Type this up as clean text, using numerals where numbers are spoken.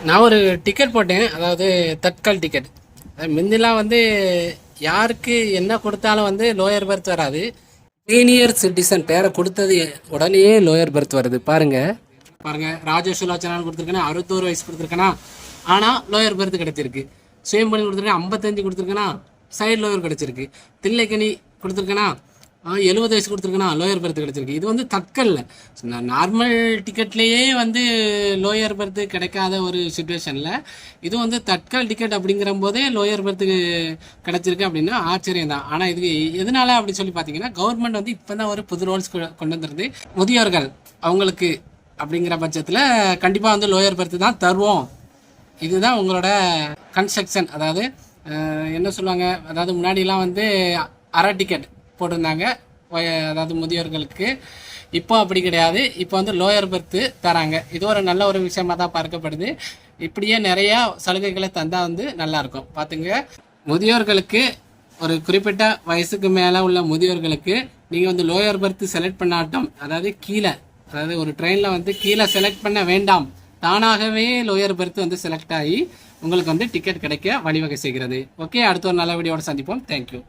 நான் ஒரு டிக்கெட் போட்டேன், அதாவது தட்கால் டிக்கெட். முந்திலாம் வந்து யாருக்கு என்ன கொடுத்தாலும் வந்து லோயர் பெர்த் வராது. சீனியர் சிட்டிசன் பேரை கொடுத்தது உடனே லோயர் பெர்த் வருது. பாருங்க பாருங்க, ராஜசுலோச்சனான்னு கொடுத்துருக்கேன்னா 61 வயசு கொடுத்துருக்கேனா, ஆனால் லோயர் பெர்த் கிடைச்சிருக்கு. சுயம்பலி கொடுத்துருக்கேன் 55 கொடுத்துருக்கேனா, சைடு லோயர் கிடைச்சிருக்கு. தில்லைக்கனி கொடுத்துருக்கேனா 70 வயசு கொடுத்துருக்கேனா, லோயர் பெர்த் கிடைச்சிருக்கு. இது வந்து தட்கல்ல, நார்மல் டிக்கெட்லேயே வந்து லோயர் பெர்த்து கிடைக்காத ஒரு சுச்சுவேஷனில் இது வந்து தட்கல் டிக்கெட் அப்படிங்கிற போதே லோயர் பெர்த்துக்கு கிடைச்சிருக்கு அப்படின்னா ஆச்சரியம் தான். ஆனால் இதுக்கு எதனால அப்படி சொல்லி பார்த்தீங்கன்னா, கவர்மெண்ட் வந்து இப்போ தான் ஒரு புது ரூல்ஸ் கொண்டு வந்துருது. முதியோர்கள் அவங்களுக்கு அப்படிங்கிற பட்சத்தில் கண்டிப்பாக வந்து லோயர் பெர்த்து தான் தருவோம். இதுதான் உங்களோட கன்ஸ்ட்ரக்ஷன். அதாவது என்ன சொல்லுவாங்க, அதாவது முன்னாடிலாம் வந்து அரை டிக்கெட் போட்டிருந்தாங்க, அதாவது முதியோர்களுக்கு. இப்போ அப்படி கிடையாது, இப்போ வந்து லோயர் பெர்த்து தராங்க. இது ஒரு நல்ல ஒரு விஷயமா தான் பார்க்கப்படுது. இப்படியே நிறையா சலுகைகளை தந்தால் வந்து நல்லாயிருக்கும். பார்த்துங்க, முதியோர்களுக்கு ஒரு குறிப்பிட்ட வயசுக்கு மேலே உள்ள முதியோர்களுக்கு நீங்கள் வந்து லோயர் பெர்த்து செலக்ட் பண்ணாட்டும், அதாவது கீழே, அதாவது ஒரு ட்ரெயினில் வந்து கீழே செலக்ட் பண்ண வேண்டாம், தானாகவே லோயர் பெர்த் வந்து செலக்ட் ஆகி உங்களுக்கு வந்து டிக்கெட் கிடைக்க வழிவகை செய்கிறது. ஓகே, அடுத்த ஒரு நல்ல வீடியோட சந்திப்போம். தேங்க்யூ.